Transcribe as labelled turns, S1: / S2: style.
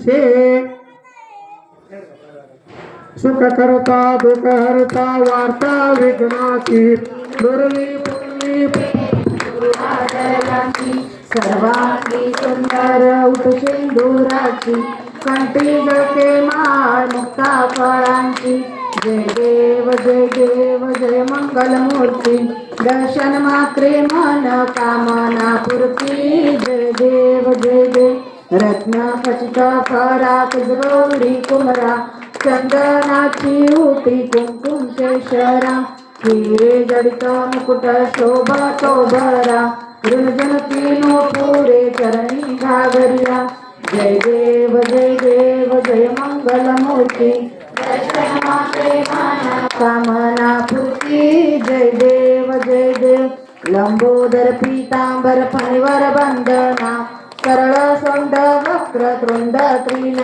S1: तुझे सुख करता दुःख हरता वार्ता विघ्नाची दुर्वी पुरवी
S2: सर्वांगी सुंदर उठशिंदुराची कंठी जळके माळ मुक्ता फळांची जय देव जय देव जय मंगलमूर्ती दर्शन मात्रे मन कामना पूर्ती जय देव जय देव रत्न खचित फराक गौरी कुमरा चंदनाची उटी कुंकुम केशरा हिरे जडित मुकुट शोभा शोभरा रुजन तीनो पुरे चरणी घागरिया जय देव जय मंगलमूर्ती दर्शन मात्रे मन कामना पूर्ती जय देव लंबोदर पीतांबर फणीवर बंदना सरळ सोंड वक्र तृंड त्रिन